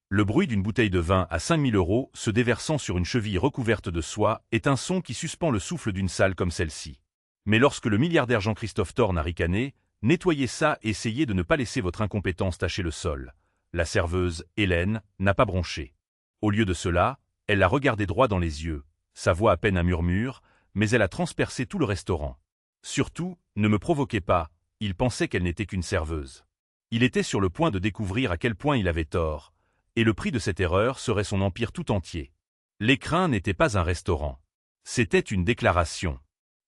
Le bruit d'une bouteille de vin à 5000 € se déversant sur une cheville recouverte de soie est un son qui suspend le souffle d'une salle comme celle-ci. Mais lorsque le milliardaire Jean-Christophe Thorne a ricané, nettoyez ça et essayez de ne pas laisser votre incompétence tacher le sol. La serveuse, Hélène, n'a pas bronché. Au lieu de cela, elle l'a regardé droit dans les yeux, sa voix à peine un murmure, mais elle a transpercé tout le restaurant. Surtout, ne me provoquez pas, il pensait qu'elle n'était qu'une serveuse. Il était sur le point de découvrir à quel point il avait tort, et le prix de cette erreur serait son empire tout entier. L'Écrin n'était pas un restaurant. C'était une déclaration.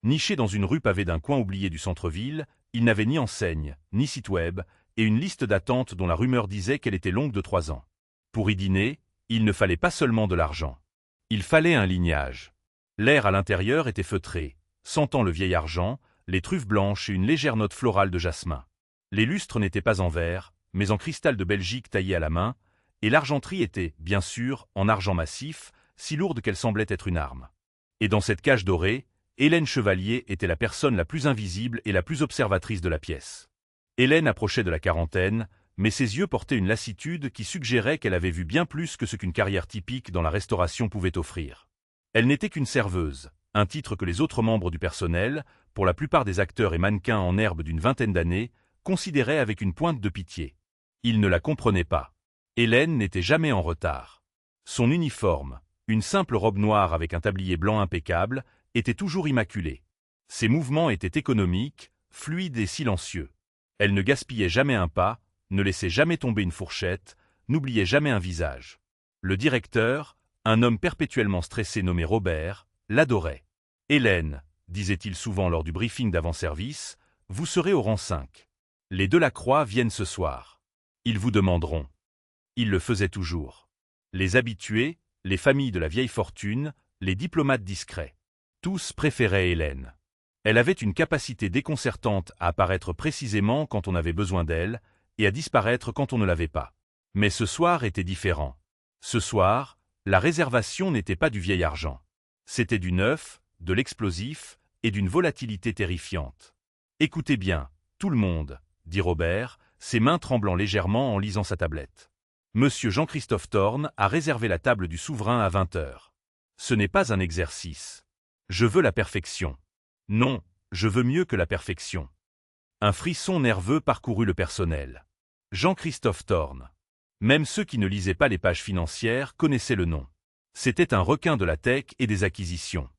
Niché dans une rue pavée d'un coin oublié du centre-ville, il n'avait ni enseigne, ni site web, et une liste d'attente dont la rumeur disait qu'elle était longue de 3 ans. Pour y dîner, il ne fallait pas seulement de l'argent. Il fallait un lignage. L'air à l'intérieur était feutré, sentant le vieil argent, les truffes blanches et une légère note florale de jasmin. Les lustres n'étaient pas en verre, mais en cristal de Belgique taillé à la main, et l'argenterie était, bien sûr, en argent massif, si lourde qu'elle semblait être une arme. Et dans cette cage dorée, Hélène Chevalier était la personne la plus invisible et la plus observatrice de la pièce. Hélène approchait de la quarantaine, mais ses yeux portaient une lassitude qui suggérait qu'elle avait vu bien plus que ce qu'une carrière typique dans la restauration pouvait offrir. Elle n'était qu'une serveuse, un titre que les autres membres du personnel, pour la plupart des acteurs et mannequins en herbe d'une vingtaine d'années, considéraient avec une pointe de pitié. Ils ne la comprenaient pas. Hélène n'était jamais en retard. Son uniforme, une simple robe noire avec un tablier blanc impeccable, était toujours immaculé. Ses mouvements étaient économiques, fluides et silencieux. Elle ne gaspillait jamais un pas, ne laissait jamais tomber une fourchette, n'oubliait jamais un visage. Le directeur, un homme perpétuellement stressé nommé Robert, l'adorait. « Hélène, disait-il souvent lors du briefing d'avant-service, vous serez au rang 5. Les Delacroix viennent ce soir. Ils vous demanderont. » Il le faisait toujours. Les habitués, les familles de la vieille fortune, les diplomates discrets. Tous préféraient Hélène. Elle avait une capacité déconcertante à apparaître précisément quand on avait besoin d'elle, et à disparaître quand on ne l'avait pas. Mais ce soir était différent. Ce soir, la réservation n'était pas du vieil argent. C'était du neuf, de l'explosif et d'une volatilité terrifiante. « Écoutez bien, tout le monde, » dit Robert, ses mains tremblant légèrement en lisant sa tablette. « Monsieur Jean-Christophe Thorne a réservé la table du souverain à 20 heures. Ce n'est pas un exercice. Je veux la perfection. Non, je veux mieux que la perfection. » Un frisson nerveux parcourut le personnel. Jean-Christophe Thorne. Même ceux qui ne lisaient pas les pages financières connaissaient le nom. C'était un requin de la tech et des acquisitions.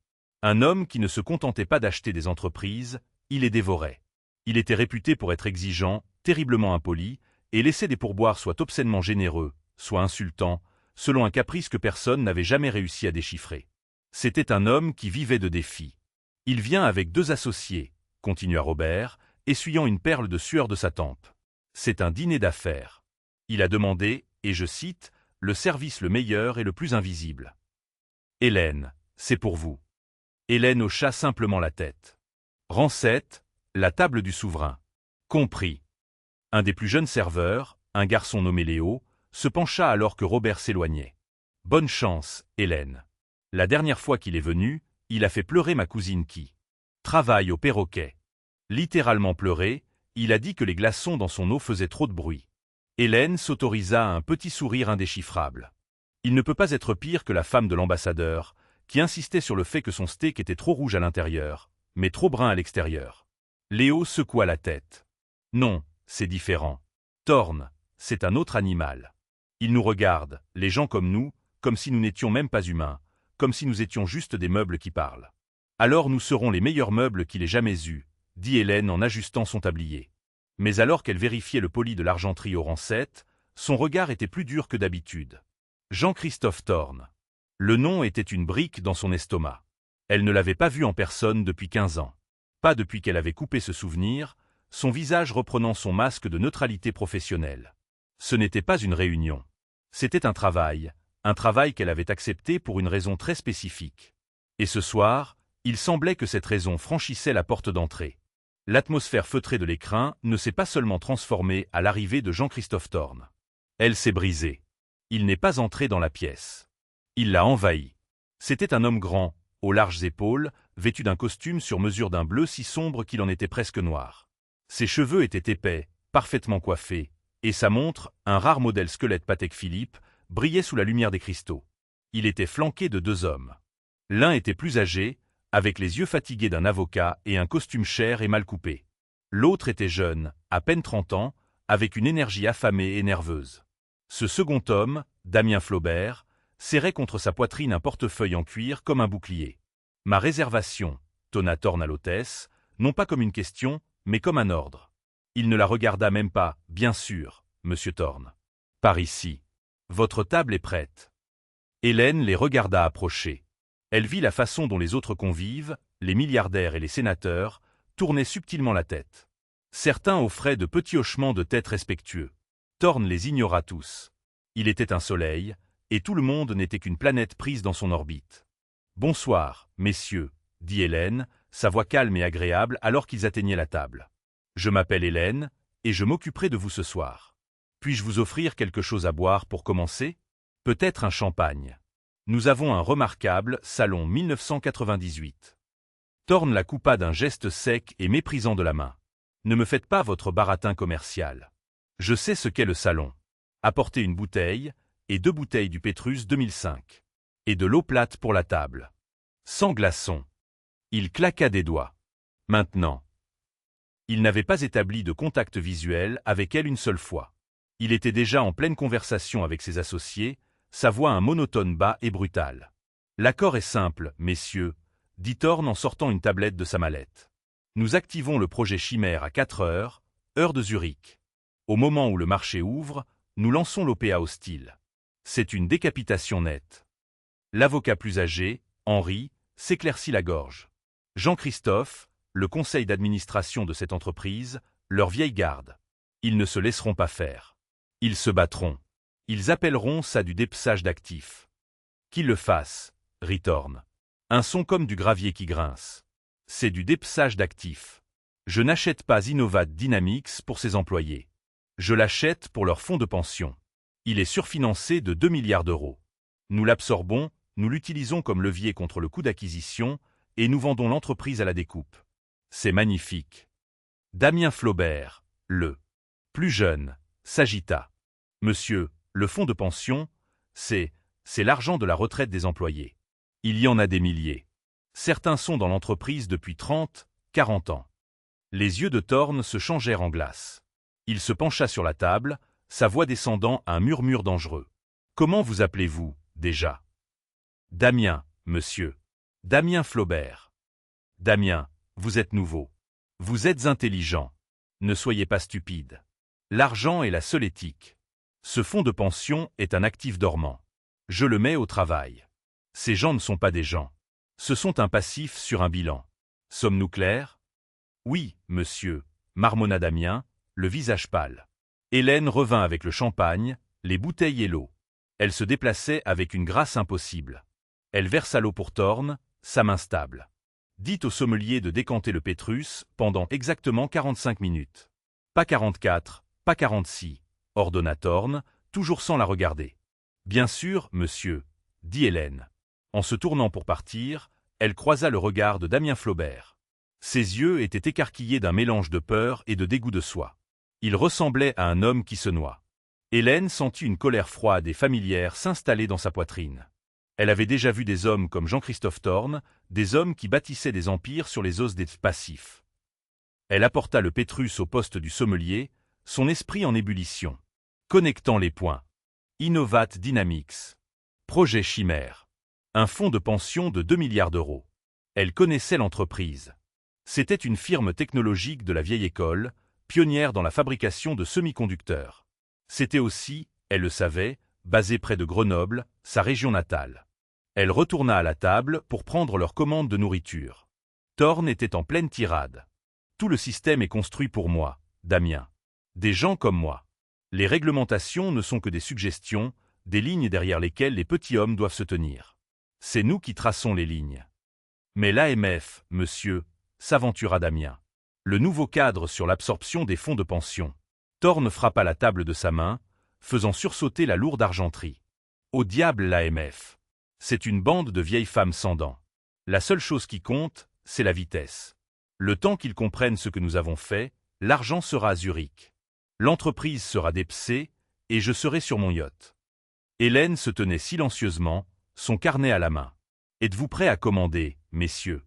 Un homme qui ne se contentait pas d'acheter des entreprises, il les dévorait. Il était réputé pour être exigeant, terriblement impoli, et laissait des pourboires soit obscènement généreux, soit insultants, selon un caprice que personne n'avait jamais réussi à déchiffrer. C'était un homme qui vivait de défis. « Il vient avec 2 associés, » continua Robert, essuyant une perle de sueur de sa tempe. « C'est un dîner d'affaires. Il a demandé, et je cite, le service le meilleur et le plus invisible. Hélène, c'est pour vous. » Hélène hocha simplement la tête. Rang 7, la table du souverain. Compris. Un des plus jeunes serveurs, un garçon nommé Léo, se pencha alors que Robert s'éloignait. Bonne chance, Hélène. La dernière fois qu'il est venu, il a fait pleurer ma cousine qui travaille au perroquet. Littéralement pleurer, il a dit que les glaçons dans son eau faisaient trop de bruit. Hélène s'autorisa un petit sourire indéchiffrable. Il ne peut pas être pire que la femme de l'ambassadeur, qui insistait sur le fait que son steak était trop rouge à l'intérieur, mais trop brun à l'extérieur. Léo secoua la tête. Non, c'est différent. Thorne, c'est un autre animal. Il nous regarde, les gens comme nous, comme si nous n'étions même pas humains, comme si nous étions juste des meubles qui parlent. Alors nous serons les meilleurs meubles qu'il ait jamais eus, dit Hélène en ajustant son tablier. Mais alors qu'elle vérifiait le poli de l'argenterie au rang 7, son regard était plus dur que d'habitude. Jean-Christophe Thorne. Le nom était une brique dans son estomac. Elle ne l'avait pas vu en personne depuis 15 ans. Pas depuis qu'elle avait coupé ce souvenir, son visage reprenant son masque de neutralité professionnelle. Ce n'était pas une réunion. C'était un travail qu'elle avait accepté pour une raison très spécifique. Et ce soir, il semblait que cette raison franchissait la porte d'entrée. L'atmosphère feutrée de l'Écrin ne s'est pas seulement transformée à l'arrivée de Jean-Christophe Thorne. Elle s'est brisée. Il n'est pas entré dans la pièce. Il l'a envahie. C'était un homme grand, aux larges épaules, vêtu d'un costume sur mesure d'un bleu si sombre qu'il en était presque noir. Ses cheveux étaient épais, parfaitement coiffés, et sa montre, un rare modèle squelette Patek Philippe, brillait sous la lumière des cristaux. Il était flanqué de 2 hommes. L'un était plus âgé, avec les yeux fatigués d'un avocat et un costume cher et mal coupé. L'autre était jeune, à peine 30 ans, avec une énergie affamée et nerveuse. Ce second homme, Damien Flaubert, serrait contre sa poitrine un portefeuille en cuir comme un bouclier. « Ma réservation », tonna Thorn à l'hôtesse, non pas comme une question, mais comme un ordre. Il ne la regarda même pas, « Bien sûr, monsieur Thorn. Par ici. Votre table est prête. » Hélène les regarda approcher. Elle vit la façon dont les autres convives, les milliardaires et les sénateurs, tournaient subtilement la tête. Certains offraient de petits hochements de tête respectueux. Thorn les ignora tous. Il était un soleil, et tout le monde n'était qu'une planète prise dans son orbite. « Bonsoir, messieurs, » dit Hélène, sa voix calme et agréable alors qu'ils atteignaient la table. « Je m'appelle Hélène, et je m'occuperai de vous ce soir. Puis-je vous offrir quelque chose à boire pour commencer? Peut-être un champagne. Nous avons un remarquable salon 1998. » Thorn la coupa d'un geste sec et méprisant de la main. « Ne me faites pas votre baratin commercial. Je sais ce qu'est le salon. Apportez une bouteille, et 2 bouteilles du Pétrus 2005. Et de l'eau plate pour la table. Sans glaçons. » Il claqua des doigts. Maintenant. Il n'avait pas établi de contact visuel avec elle une seule fois. Il était déjà en pleine conversation avec ses associés, sa voix un monotone bas et brutal. « L'accord est simple, messieurs, » dit Thorn en sortant une tablette de sa mallette. « Nous activons le projet Chimère à 4 heures, heure de Zurich. Au moment où le marché ouvre, nous lançons l'OPA hostile. C'est une décapitation nette. » L'avocat plus âgé, Henri, s'éclaircit la gorge. Jean-Christophe, le conseil d'administration de cette entreprise, leur vieille garde. Ils ne se laisseront pas faire. Ils se battront. Ils appelleront ça du dépeçage d'actifs. Qu'ils le fassent, rit Thorn. Un son comme du gravier qui grince. C'est du dépeçage d'actifs. Je n'achète pas Innovat Dynamics pour ses employés. Je l'achète pour leur fonds de pension. Il est surfinancé de 2 milliards d'euros. Nous l'absorbons, nous l'utilisons comme levier contre le coût d'acquisition, et nous vendons l'entreprise à la découpe. C'est magnifique. Damien Flaubert, le plus jeune, s'agita. Monsieur, le fonds de pension, c'est l'argent de la retraite des employés. Il y en a des milliers. Certains sont dans l'entreprise depuis 30, 40 ans. Les yeux de Thorn se changèrent en glace. Il se pencha sur la table, sa voix descendant à un murmure dangereux. Comment vous appelez-vous, déjà? Damien, monsieur. Damien Flaubert. Damien, vous êtes nouveau. Vous êtes intelligent. Ne soyez pas stupide. L'argent est la seule éthique. Ce fonds de pension est un actif dormant. Je le mets au travail. Ces gens ne sont pas des gens. Ce sont un passif sur un bilan. Sommes-nous clairs? Oui, monsieur, marmonna Damien, le visage pâle. Hélène revint avec le champagne, les bouteilles et l'eau. Elle se déplaçait avec une grâce impossible. Elle versa l'eau pour Thorn, sa main stable. Dites au sommelier de décanter le Pétrus pendant exactement 45 minutes. Pas 44, pas 46, ordonna Thorn, toujours sans la regarder. Bien sûr, monsieur, dit Hélène. En se tournant pour partir, elle croisa le regard de Damien Flaubert. Ses yeux étaient écarquillés d'un mélange de peur et de dégoût de soi. Il ressemblait à un homme qui se noie. Hélène sentit une colère froide et familière s'installer dans sa poitrine. Elle avait déjà vu des hommes comme Jean-Christophe Thorn, des hommes qui bâtissaient des empires sur les os des passifs. Elle apporta le Pétrus au poste du sommelier, son esprit en ébullition. Connectant les points. Innovat Dynamics. Projet Chimère. Un fonds de pension de 2 milliards d'euros. Elle connaissait l'entreprise. C'était une firme technologique de la vieille école, pionnière dans la fabrication de semi-conducteurs. C'était aussi, elle le savait, basée près de Grenoble, sa région natale. Elle retourna à la table pour prendre leur commande de nourriture. Thorn était en pleine tirade. Tout le système est construit pour moi, Damien. Des gens comme moi. Les réglementations ne sont que des suggestions, des lignes derrière lesquelles les petits hommes doivent se tenir. C'est nous qui traçons les lignes. Mais l'AMF, monsieur, s'aventura Damien. Le nouveau cadre sur l'absorption des fonds de pension. Thorn frappa la table de sa main, faisant sursauter la lourde argenterie. Au diable l'AMF. C'est une bande de vieilles femmes sans dents. La seule chose qui compte, c'est la vitesse. Le temps qu'ils comprennent ce que nous avons fait, l'argent sera à Zurich. L'entreprise sera dépecée, et je serai sur mon yacht. Hélène se tenait silencieusement, son carnet à la main. « Êtes-vous prêts à commander, messieurs ?»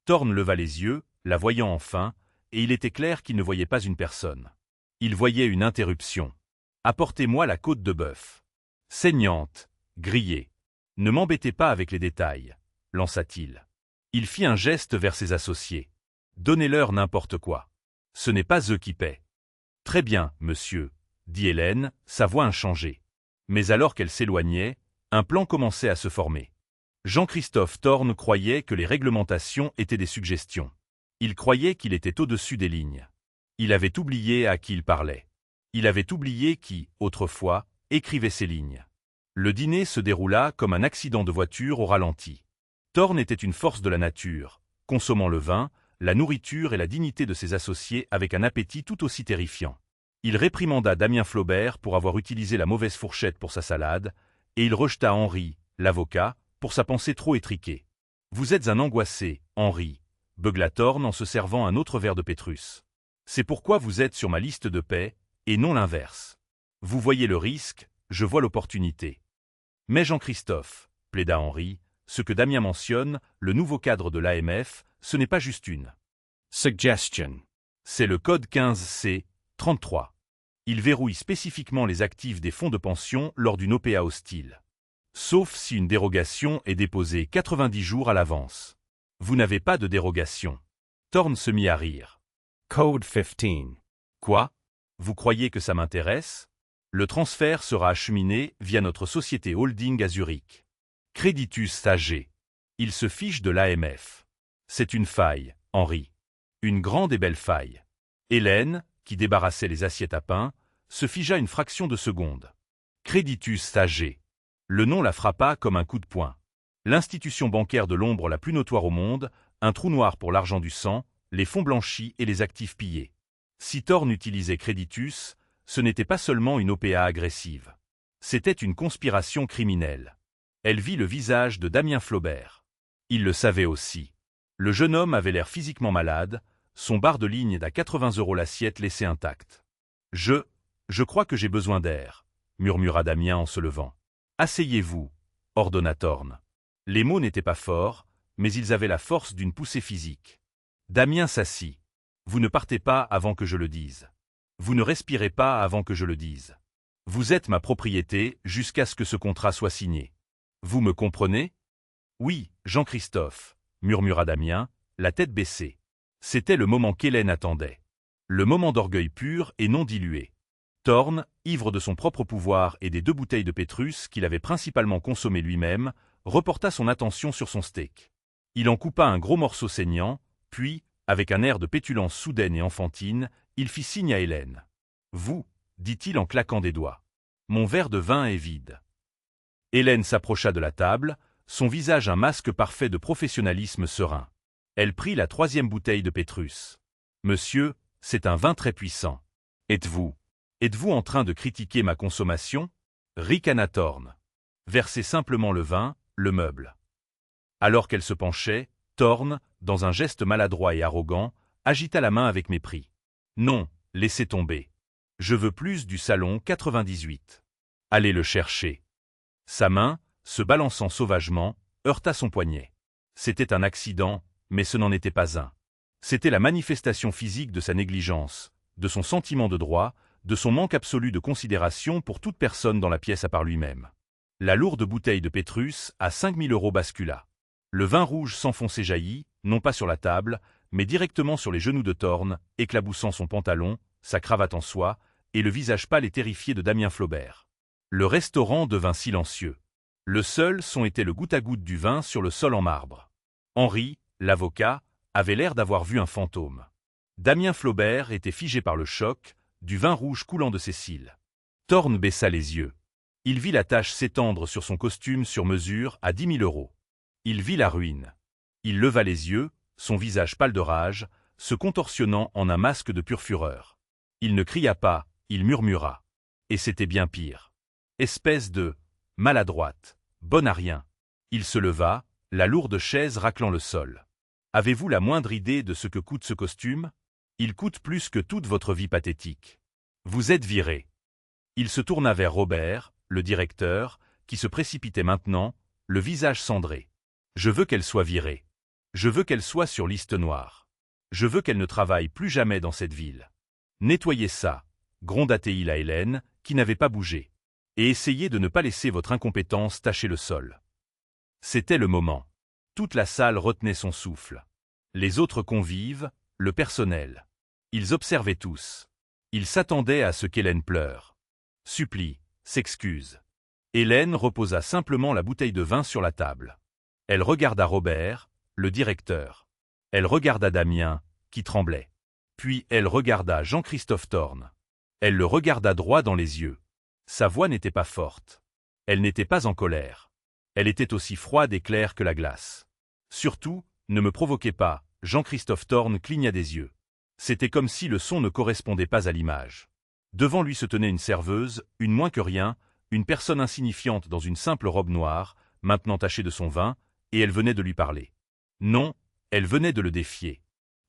Thorne leva les yeux, la voyant enfin, et il était clair qu'il ne voyait pas une personne. Il voyait une interruption. « Apportez-moi la côte de bœuf. Saignante, grillée. Ne m'embêtez pas avec les détails, lança-t-il. Il fit un geste vers ses associés. « Donnez-leur n'importe quoi. Ce n'est pas eux qui paient. »« Très bien, monsieur, » dit Hélène, sa voix inchangée. Mais alors qu'elle s'éloignait, un plan commençait à se former. Jean-Christophe Thorne croyait que les réglementations étaient des suggestions. Il croyait qu'il était au-dessus des lignes. Il avait oublié à qui il parlait. Il avait oublié qui, autrefois, écrivait ces lignes. Le dîner se déroula comme un accident de voiture au ralenti. Thorne était une force de la nature, consommant le vin, la nourriture et la dignité de ses associés avec un appétit tout aussi terrifiant. Il réprimanda Damien Flaubert pour avoir utilisé la mauvaise fourchette pour sa salade, et il rejeta Henri, l'avocat, pour sa pensée trop étriquée. « Vous êtes un angoissé, Henri, » beugla Thorne en se servant un autre verre de Pétrus. « C'est pourquoi vous êtes sur ma liste de paix, et non l'inverse. Vous voyez le risque, je vois l'opportunité. » « Mais Jean-Christophe, » plaida Henri, « ce que Damien mentionne, le nouveau cadre de l'AMF, ce n'est pas juste une suggestion. C'est le code 15C 33. Il verrouille spécifiquement les actifs des fonds de pension lors d'une OPA hostile. Sauf si une dérogation est déposée 90 jours à l'avance. Vous n'avez pas de dérogation. Thorne se mit à rire. Code 15. Quoi? Vous croyez que ça m'intéresse? Le transfert sera acheminé via notre société holding à Zurich. Creditus AG. Il se fiche de l'AMF. C'est une faille, Henri. Une grande et belle faille. Hélène, qui débarrassait les assiettes à pain, se figea une fraction de seconde. Creditus AG. Le nom la frappa comme un coup de poing. L'institution bancaire de l'ombre la plus notoire au monde, un trou noir pour l'argent du sang, les fonds blanchis et les actifs pillés. Si Thorne utilisait Creditus, ce n'était pas seulement une OPA agressive. C'était une conspiration criminelle. Elle vit le visage de Damien Flaubert. Il le savait aussi. Le jeune homme avait l'air physiquement malade, son bar de ligne d'à 80 € l'assiette laissé intacte. « Je crois que j'ai besoin d'air, » murmura Damien en se levant. « Asseyez-vous, » ordonna Thorne. Les mots n'étaient pas forts, mais ils avaient la force d'une poussée physique. Damien s'assit. « Vous ne partez pas avant que je le dise. Vous ne respirez pas avant que je le dise. Vous êtes ma propriété jusqu'à ce que ce contrat soit signé. Vous me comprenez? » « Oui, Jean-Christophe, » murmura Damien, la tête baissée. C'était le moment qu'Hélène attendait. Le moment d'orgueil pur et non dilué. Thorne, ivre de son propre pouvoir et des 2 bouteilles de Pétrus qu'il avait principalement consommées lui-même, reporta son attention sur son steak. Il en coupa un gros morceau saignant, puis, avec un air de pétulance soudaine et enfantine, il fit signe à Hélène. « Vous, » dit-il en claquant des doigts. « Mon verre de vin est vide. » Hélène s'approcha de la table, son visage un masque parfait de professionnalisme serein. Elle prit la 3e bouteille de Pétrus. « Monsieur, c'est un vin très puissant. Êtes-vous en train de critiquer ma consommation ?» ricana Thorne. Versez simplement le vin, le meuble. Alors qu'elle se penchait, Thorne, dans un geste maladroit et arrogant, agita la main avec mépris. « Non, laissez tomber. Je veux plus du salon 98. Allez le chercher. » Sa main, se balançant sauvagement, heurta son poignet. C'était un accident, mais ce n'en était pas un. C'était la manifestation physique de sa négligence, de son sentiment de droit, de son manque absolu de considération pour toute personne dans la pièce à part lui-même. La lourde bouteille de Pétrus à 5000 € bascula. Le vin rouge s'enfonçait jaillit, non pas sur la table, mais directement sur les genoux de Thorne, éclaboussant son pantalon, sa cravate en soie, et le visage pâle et terrifié de Damien Flaubert. Le restaurant devint silencieux. Le seul son était le goutte-à-goutte du vin sur le sol en marbre. Henri, l'avocat, avait l'air d'avoir vu un fantôme. Damien Flaubert était figé par le choc, du vin rouge coulant de ses cils. Thorne baissa les yeux. Il vit la tache s'étendre sur son costume sur mesure à 10 000 €. Il vit la ruine. Il leva les yeux, son visage pâle de rage, se contorsionnant en un masque de pure fureur. Il ne cria pas, il murmura. Et c'était bien pire. Espèce de maladroite, bonne à rien. Il se leva, la lourde chaise raclant le sol. Avez-vous la moindre idée de ce que coûte ce costume? Il coûte plus que toute votre vie pathétique. Vous êtes viré. Il se tourna vers Robert, le directeur, qui se précipitait maintenant, le visage cendré. « Je veux qu'elle soit virée. Je veux qu'elle soit sur liste noire. Je veux qu'elle ne travaille plus jamais dans cette ville. Nettoyez ça, gronda-t-il à Hélène, qui n'avait pas bougé. Et essayez de ne pas laisser votre incompétence tacher le sol. » C'était le moment. Toute la salle retenait son souffle. Les autres convives, le personnel. Ils observaient tous. Ils s'attendaient à ce qu'Hélène pleure. Supplie, s'excuse. Hélène reposa simplement la bouteille de vin sur la table. Elle regarda Robert, le directeur. Elle regarda Damien, qui tremblait. Puis elle regarda Jean-Christophe Thorne. Elle le regarda droit dans les yeux. Sa voix n'était pas forte. Elle n'était pas en colère. Elle était aussi froide et claire que la glace. Surtout, ne me provoquez pas, Jean-Christophe Thorne cligna des yeux. C'était comme si le son ne correspondait pas à l'image. Devant lui se tenait une serveuse, une moins que rien, une personne insignifiante dans une simple robe noire, maintenant tachée de son vin, et elle venait de lui parler. Non, elle venait de le défier.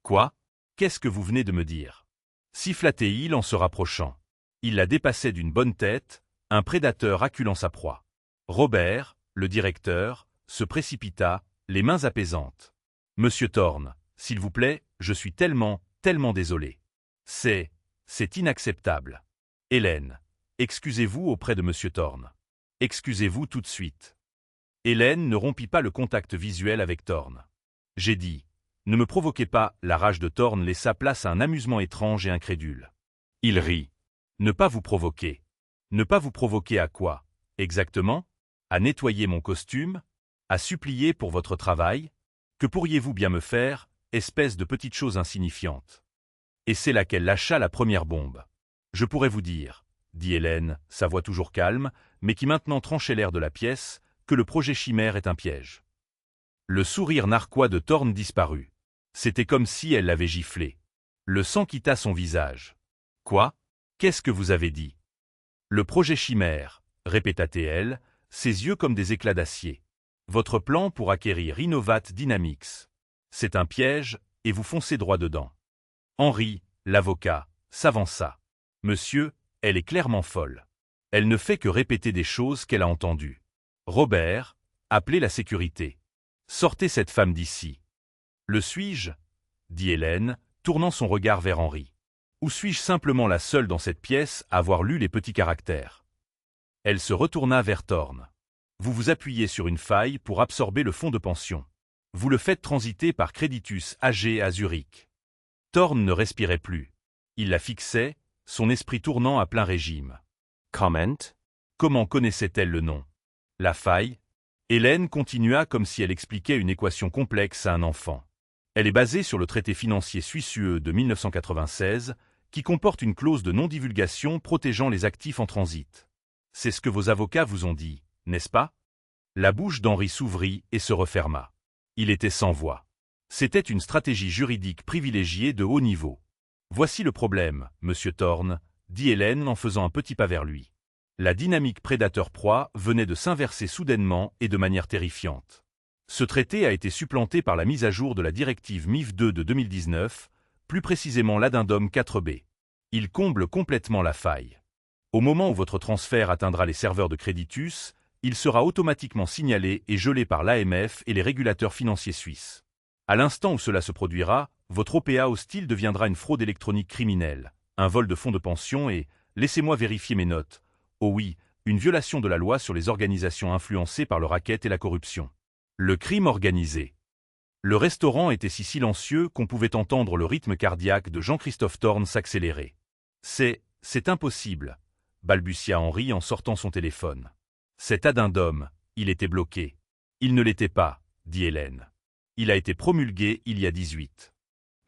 Quoi? Qu'est-ce que vous venez de me dire? Siffla-t-il en se rapprochant. Il la dépassait d'une bonne tête, un prédateur acculant sa proie. Robert, le directeur, se précipita, les mains apaisantes. « Monsieur Thorne, s'il vous plaît, je suis tellement désolé. C'est inacceptable. Hélène, excusez-vous auprès de Monsieur Thorne. Excusez-vous tout de suite. » Hélène ne rompit pas le contact visuel avec Thorne. « J'ai dit, ne me provoquez pas. » La rage de Thorne laissa place à un amusement étrange et incrédule. Il rit. « Ne pas vous provoquer. Ne pas vous provoquer à quoi, exactement? À nettoyer mon costume? À supplier pour votre travail? Que pourriez-vous bien me faire, espèce de petite chose insignifiante? » Et c'est là qu'elle lâcha la première bombe. « Je pourrais vous dire, » dit Hélène, sa voix toujours calme, mais qui maintenant tranchait l'air de la pièce, que le projet Chimère est un piège. Le sourire narquois de Thorne disparut. C'était comme si elle l'avait giflé. Le sang quitta son visage. « Quoi? Qu'est-ce que vous avez dit? » « Le projet Chimère, » répéta-t-elle, ses yeux comme des éclats d'acier. « Votre plan pour acquérir Innovat Dynamics. C'est un piège, et vous foncez droit dedans. » Henri, l'avocat, s'avança. « Monsieur, elle est clairement folle. Elle ne fait que répéter des choses qu'elle a entendues. Robert, appelez la sécurité. Sortez cette femme d'ici. »« Le suis-je » dit Hélène, tournant son regard vers Henri. « Ou suis-je simplement la seule dans cette pièce à avoir lu les petits caractères ?» Elle se retourna vers Thorne. « Vous vous appuyez sur une faille pour absorber le fonds de pension. Vous le faites transiter par Creditus AG à Zurich. » Thorne ne respirait plus. Il la fixait, son esprit tournant à plein régime. Comment? Comment connaissait-elle le nom? La faille? Hélène continua comme si elle expliquait une équation complexe à un enfant. Elle est basée sur le traité financier suissueux de 1996, qui comporte une clause de non-divulgation protégeant les actifs en transit. C'est ce que vos avocats vous ont dit, n'est-ce pas? La bouche d'Henri s'ouvrit et se referma. Il était sans voix. C'était une stratégie juridique privilégiée de haut niveau. Voici le problème, Monsieur Thorne, dit Hélène en faisant un petit pas vers lui. La dynamique prédateur-proie venait de s'inverser soudainement et de manière terrifiante. Ce traité a été supplanté par la mise à jour de la directive MIF 2 de 2019, plus précisément l'addendum 4B. Il comble complètement la faille. Au moment où votre transfert atteindra les serveurs de Creditus, il sera automatiquement signalé et gelé par l'AMF et les régulateurs financiers suisses. À l'instant où cela se produira, votre OPA hostile deviendra une fraude électronique criminelle, un vol de fonds de pension et, laissez-moi vérifier mes notes, oh oui, une violation de la loi sur les organisations influencées par le racket et la corruption. Le crime organisé. Le restaurant était si silencieux qu'on pouvait entendre le rythme cardiaque de Jean-Christophe Thorne s'accélérer. C'est impossible, balbutia Henri en sortant son téléphone. Cet addendum, il était bloqué. Il ne l'était pas, dit Hélène. Il a été promulgué il y a 18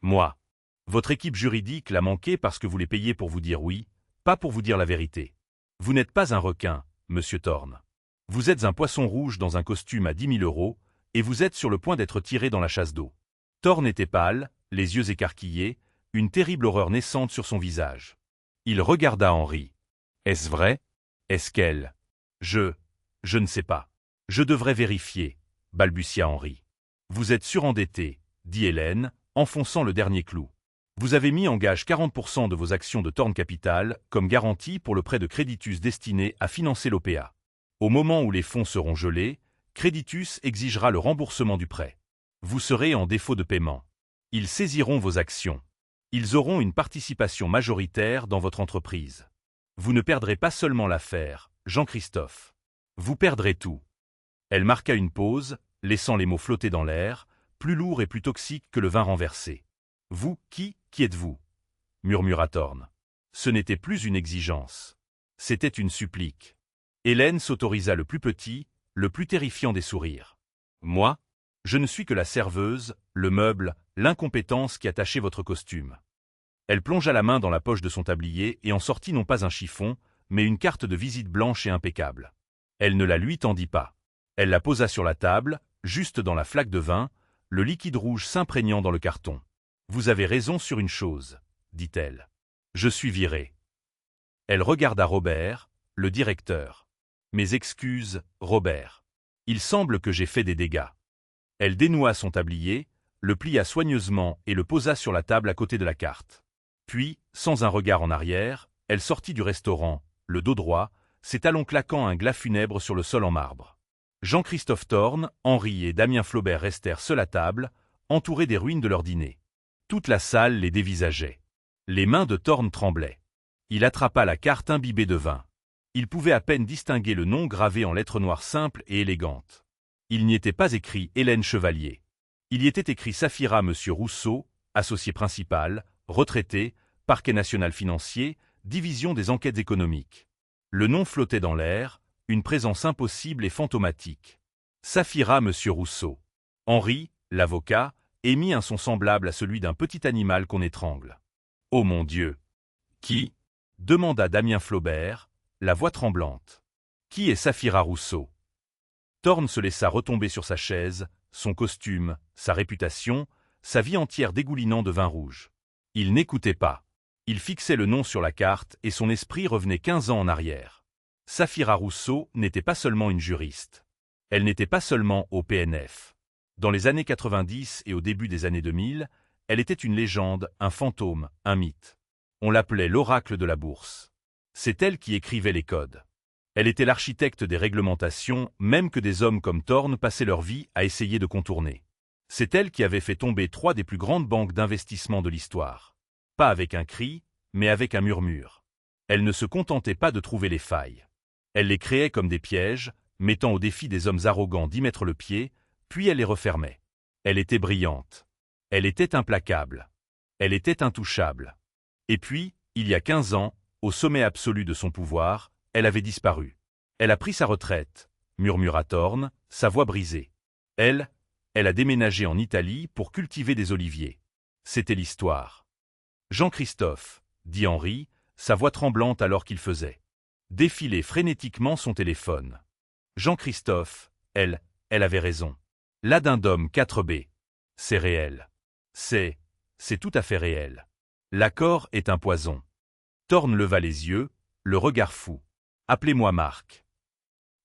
mois. Votre équipe juridique l'a manqué parce que vous les payez pour vous dire oui, pas pour vous dire la vérité. Vous n'êtes pas un requin, Monsieur Thorne. Vous êtes un poisson rouge dans un costume à 10 000 € et vous êtes sur le point d'être tiré dans la chasse d'eau. Thorne était pâle, les yeux écarquillés, une terrible horreur naissante sur son visage. Il regarda Henri. Est-ce vrai? Est-ce qu'elle? Je ne sais pas. Je devrais vérifier, balbutia Henri. Vous êtes surendetté, dit Hélène, enfonçant le dernier clou. Vous avez mis en gage 40% de vos actions de Thorn Capital comme garantie pour le prêt de Creditus destiné à financer l'OPA. Au moment où les fonds seront gelés, Creditus exigera le remboursement du prêt. Vous serez en défaut de paiement. Ils saisiront vos actions. Ils auront une participation majoritaire dans votre entreprise. Vous ne perdrez pas seulement l'affaire, Jean-Christophe. Vous perdrez tout. Elle marqua une pause, laissant les mots flotter dans l'air, plus lourds et plus toxiques que le vin renversé. Vous, qui êtes-vous? Murmura Thorn. Ce n'était plus une exigence. C'était une supplique. Hélène s'autorisa le plus petit, le plus terrifiant des sourires. Moi? Je ne suis que la serveuse, le meuble, l'incompétence qui attachait votre costume. Elle plongea la main dans la poche de son tablier et en sortit non pas un chiffon, mais une carte de visite blanche et impeccable. Elle ne la lui tendit pas. Elle la posa sur la table, juste dans la flaque de vin, le liquide rouge s'imprégnant dans le carton. Vous avez raison sur une chose, dit-elle. Je suis virée. Elle regarda Robert, le directeur. Mes excuses, Robert. Il semble que j'ai fait des dégâts. Elle dénoua son tablier, le plia soigneusement et le posa sur la table à côté de la carte. Puis, sans un regard en arrière, elle sortit du restaurant, le dos droit, ses talons claquant un glas funèbre sur le sol en marbre. Jean-Christophe Thorn, Henri et Damien Flaubert restèrent seuls à table, entourés des ruines de leur dîner. Toute la salle les dévisageait. Les mains de Thorn tremblaient. Il attrapa la carte imbibée de vin. Il pouvait à peine distinguer le nom gravé en lettres noires simples et élégantes. Il n'y était pas écrit Hélène Chevalier. Il y était écrit Saphira Monsieur Rousseau, associé principal, retraité, parquet national financier, division des enquêtes économiques. Le nom flottait dans l'air, une présence impossible et fantomatique. Saphira Monsieur Rousseau. Henri, l'avocat, émit un son semblable à celui d'un petit animal qu'on étrangle. « Oh mon Dieu !»« Qui ?» demanda Damien Flaubert, la voix tremblante. « Qui est Saphira Rousseau ?» Thorn se laissa retomber sur sa chaise, son costume, sa réputation, sa vie entière dégoulinant de vin rouge. Il n'écoutait pas. Il fixait le nom sur la carte et son esprit revenait 15 ans en arrière. Saphira Rousseau n'était pas seulement une juriste. Elle n'était pas seulement au PNF. Dans les années 90 et au début des années 2000, elle était une légende, un fantôme, un mythe. On l'appelait l'oracle de la bourse. C'est elle qui écrivait les codes. Elle était l'architecte des réglementations, même que des hommes comme Thorn passaient leur vie à essayer de contourner. C'est elle qui avait fait tomber 3 des plus grandes banques d'investissement de l'histoire. Pas avec un cri, mais avec un murmure. Elle ne se contentait pas de trouver les failles. Elle les créait comme des pièges, mettant au défi des hommes arrogants d'y mettre le pied, puis elle les refermait. Elle était brillante. Elle était implacable. Elle était intouchable. Et puis, il y a 15 ans, au sommet absolu de son pouvoir, elle avait disparu. Elle a pris sa retraite, murmura Thorn, sa voix brisée. Elle a déménagé en Italie pour cultiver des oliviers. C'était l'histoire. Jean-Christophe, dit Henri, sa voix tremblante alors qu'il faisait défiler frénétiquement son téléphone. Jean-Christophe, elle avait raison. L'addendum 4B. C'est réel. C'est tout à fait réel. L'accord est un poison. Thorn leva les yeux, le regard fou. Appelez-moi Marc.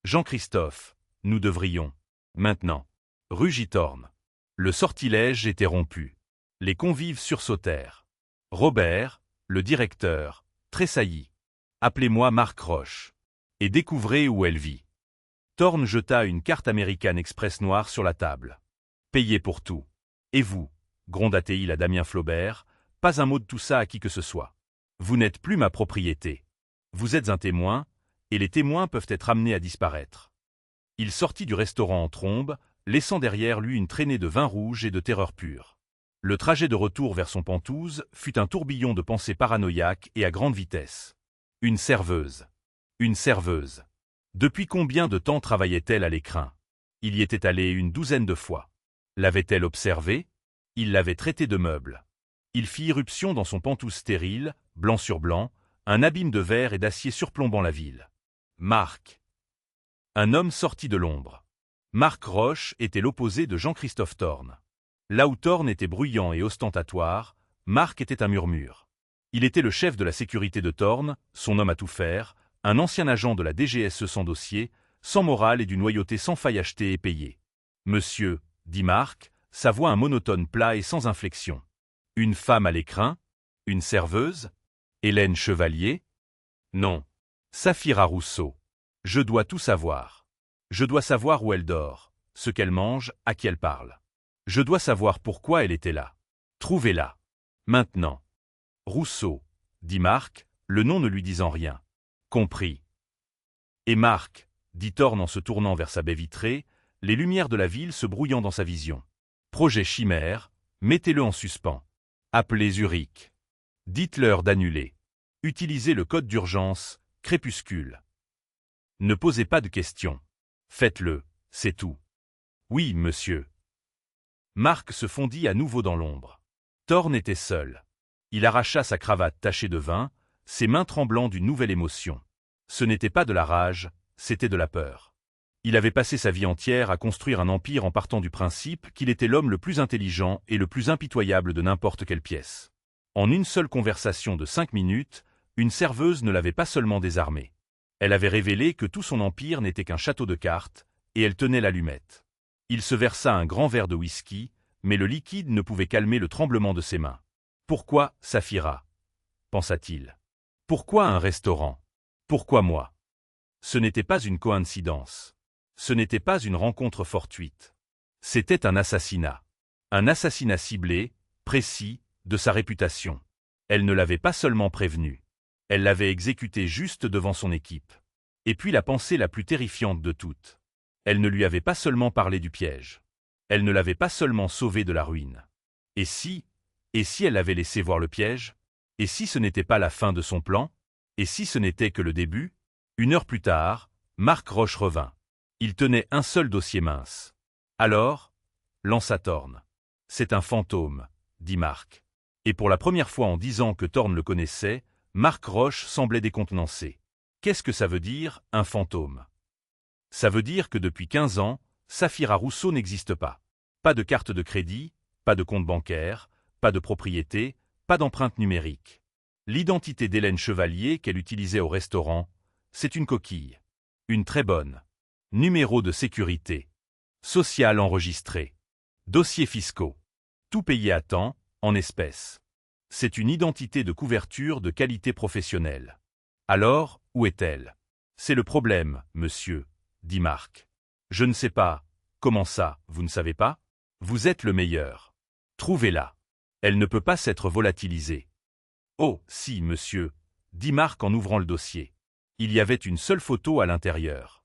Jean-Christophe, nous devrions. Maintenant. Rugit Thorn. Le sortilège était rompu. Les convives sursautèrent. Robert, le directeur, tressaillit. Appelez-moi Marc Roche. Et découvrez où elle vit. Thorn jeta une carte American Express noire sur la table. Payez pour tout. Et vous, gronda-t-il à Damien Flaubert, pas un mot de tout ça à qui que ce soit. Vous n'êtes plus ma propriété. Vous êtes un témoin, et les témoins peuvent être amenés à disparaître. Il sortit du restaurant en trombe, laissant derrière lui une traînée de vin rouge et de terreur pure. Le trajet de retour vers son Penthouse fut un tourbillon de pensées paranoïaques et à grande vitesse. Une serveuse. Une serveuse. Depuis combien de temps travaillait-elle à l'écrin? Il y était allé une 12aine de fois. L'avait-elle observé? Il l'avait traité de meuble. Il fit irruption dans son Penthouse stérile, blanc sur blanc, un abîme de verre et d'acier surplombant la ville. Marc. Un homme sortit de l'ombre. Marc Roche était l'opposé de Jean-Christophe Thorn. Là où Thorn était bruyant et ostentatoire, Marc était un murmure. Il était le chef de la sécurité de Thorn, son homme à tout faire, un ancien agent de la DGSE sans dossier, sans morale et d'une loyauté sans faille achetée et payée. Monsieur, dit Marc, sa voix un monotone plat et sans inflexion. Une femme à l'écrin? Une serveuse? Hélène Chevalier? Non. Saphira Rousseau. Je dois tout savoir. Je dois savoir où elle dort, ce qu'elle mange, à qui elle parle. Je dois savoir pourquoi elle était là. Trouvez-la. Maintenant. Rousseau, dit Marc, le nom ne lui disant rien. Compris. Et Marc, dit Thorne en se tournant vers sa baie vitrée, les lumières de la ville se brouillant dans sa vision. Projet chimère, mettez-le en suspens. Appelez Zurich. Dites-leur d'annuler. Utilisez le code d'urgence, crépuscule. Ne posez pas de questions. Faites-le, c'est tout. Oui, monsieur. Marc se fondit à nouveau dans l'ombre. Thorne était seul. Il arracha sa cravate tachée de vin, ses mains tremblant d'une nouvelle émotion. Ce n'était pas de la rage, c'était de la peur. Il avait passé sa vie entière à construire un empire en partant du principe qu'il était l'homme le plus intelligent et le plus impitoyable de n'importe quelle pièce. En une seule conversation de 5 minutes, une serveuse ne l'avait pas seulement désarmé. Elle avait révélé que tout son empire n'était qu'un château de cartes, et elle tenait l'allumette. Il se versa un grand verre de whisky, mais le liquide ne pouvait calmer le tremblement de ses mains. Pourquoi Saphira? Pensa-t-il. Pourquoi un restaurant? Pourquoi moi? Ce n'était pas une coïncidence. Ce n'était pas une rencontre fortuite. C'était un assassinat. Un assassinat ciblé, précis, de sa réputation. Elle ne l'avait pas seulement prévenu. Elle l'avait exécuté juste devant son équipe. Et puis la pensée la plus terrifiante de toutes. Elle ne lui avait pas seulement parlé du piège. Elle ne l'avait pas seulement sauvé de la ruine. Et si elle l'avait laissé voir le piège? Et si ce n'était pas la fin de son plan? Et si ce n'était que le début? 1 heure plus tard, Marc Roche revint. Il tenait un seul dossier mince. Alors, lança Thorne. C'est un fantôme, dit Marc. Et pour la première fois en 10 ans que Thorne le connaissait, Marc Roche semblait décontenancé. Qu'est-ce que ça veut dire, un fantôme? Ça veut dire que depuis 15 ans, Saphira Rousseau n'existe pas. Pas de carte de crédit, pas de compte bancaire, pas de propriété, pas d'empreinte numérique. L'identité d'Hélène Chevalier qu'elle utilisait au restaurant, c'est une coquille. Une très bonne. Numéro de sécurité. Social enregistré. Dossiers fiscaux. Tout payé à temps, en espèces. C'est une identité de couverture de qualité professionnelle. Alors, où est-elle? C'est le problème, monsieur, dit Marc. Je ne sais pas. Comment ça, vous ne savez pas? Vous êtes le meilleur. Trouvez-la. Elle ne peut pas s'être volatilisée. Oh, si, monsieur, dit Marc en ouvrant le dossier. Il y avait une seule photo à l'intérieur.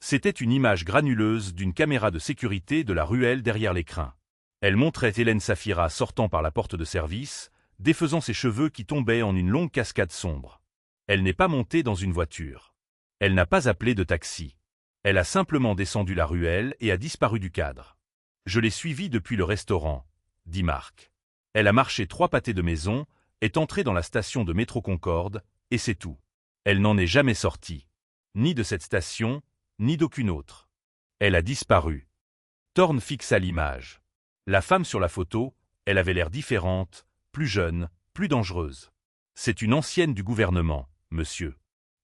C'était une image granuleuse d'une caméra de sécurité de la ruelle derrière l'écrin. Elle montrait Hélène Saphira sortant par la porte de service, défaisant ses cheveux qui tombaient en une longue cascade sombre. Elle n'est pas montée dans une voiture. Elle n'a pas appelé de taxi. Elle a simplement descendu la ruelle et a disparu du cadre. Je l'ai suivie depuis le restaurant, dit Marc. Elle a marché 3 pâtés de maison, est entrée dans la station de métro Concorde, et c'est tout. Elle n'en est jamais sortie. Ni de cette station, ni d'aucune autre. Elle a disparu. Thorne fixa l'image. La femme sur la photo, elle avait l'air différente, plus jeune, plus dangereuse. C'est une ancienne du gouvernement, monsieur.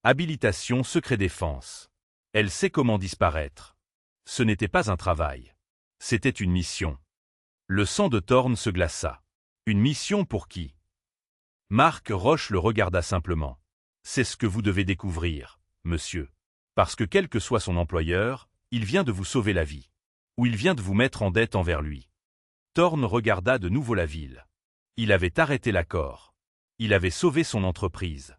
Habilitation secret défense. Elle sait comment disparaître. Ce n'était pas un travail. C'était une mission. Le sang de Thorne se glaça. Une mission pour qui? Marc Roche le regarda simplement. C'est ce que vous devez découvrir, monsieur. Parce que quel que soit son employeur, il vient de vous sauver la vie. Ou il vient de vous mettre en dette envers lui. Thorne regarda de nouveau la ville. Il avait arrêté l'accord. Il avait sauvé son entreprise.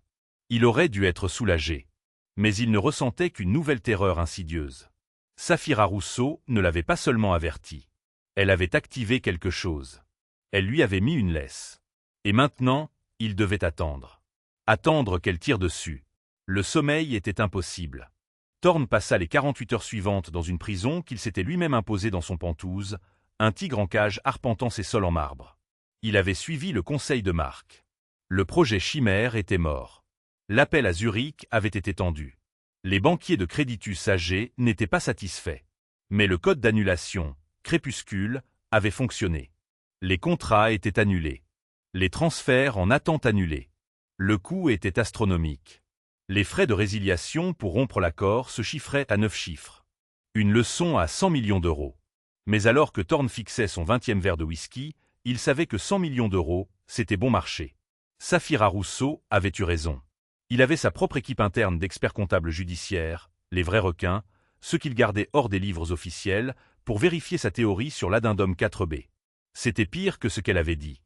Il aurait dû être soulagé. Mais il ne ressentait qu'une nouvelle terreur insidieuse. Saphira Rousseau ne l'avait pas seulement averti. Elle avait activé quelque chose. Elle lui avait mis une laisse. Et maintenant, il devait attendre. Attendre qu'elle tire dessus. Le sommeil était impossible. Thorne passa les 48 heures suivantes dans une prison qu'il s'était lui-même imposée dans son Penthouse, un tigre en cage arpentant ses sols en marbre. Il avait suivi le conseil de Marc. Le projet chimère était mort. L'appel à Zurich avait été tendu. Les banquiers de Créditus AG n'étaient pas satisfaits. Mais le code d'annulation, crépuscule, avait fonctionné. Les contrats étaient annulés. Les transferts en attente annulés. Le coût était astronomique. Les frais de résiliation pour rompre l'accord se chiffraient à 9 chiffres. Une leçon à 100 millions d'euros. Mais alors que Thorne fixait son 20e verre de whisky, il savait que 100 millions d'euros, c'était bon marché. Safira Rousseau avait eu raison. Il avait sa propre équipe interne d'experts comptables judiciaires, les vrais requins, ceux qu'il gardait hors des livres officiels, pour vérifier sa théorie sur l'addendum 4B. C'était pire que ce qu'elle avait dit.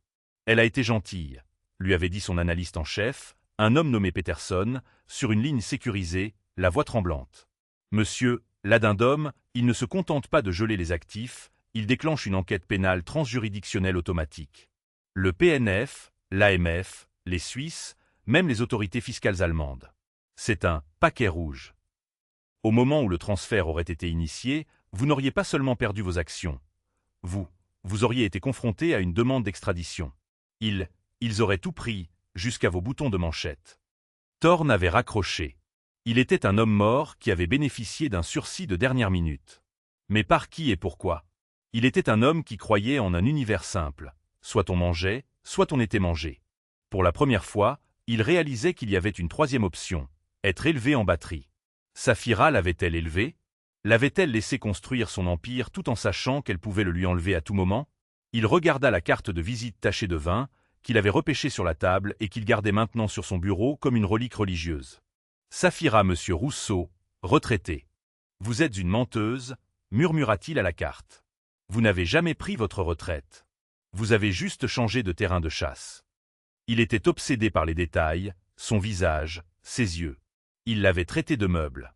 Elle a été gentille, lui avait dit son analyste en chef, un homme nommé Peterson, sur une ligne sécurisée, la voix tremblante. Monsieur, l'addendum, il ne se contente pas de geler les actifs, il déclenche une enquête pénale transjuridictionnelle automatique. Le PNF, l'AMF, les Suisses, même les autorités fiscales allemandes. C'est un paquet rouge. Au moment où le transfert aurait été initié, vous n'auriez pas seulement perdu vos actions. Vous auriez été confronté à une demande d'extradition. Ils auraient tout pris, jusqu'à vos boutons de manchette. Thorne avait raccroché. Il était un homme mort qui avait bénéficié d'un sursis de dernière minute. Mais par qui et pourquoi? Il était un homme qui croyait en un univers simple. Soit on mangeait, soit on était mangé. Pour la première fois, il réalisait qu'il y avait une troisième option, être élevé en batterie. Safira l'avait-elle élevé? L'avait-elle laissé construire son empire tout en sachant qu'elle pouvait le lui enlever à tout moment? Il regarda la carte de visite tachée de vin, qu'il avait repêchée sur la table et qu'il gardait maintenant sur son bureau comme une relique religieuse. Safira Monsieur Rousseau, retraité. Vous êtes une menteuse, murmura-t-il à la carte. Vous n'avez jamais pris votre retraite. Vous avez juste changé de terrain de chasse. Il était obsédé par les détails, son visage, ses yeux. Il l'avait traité de meuble.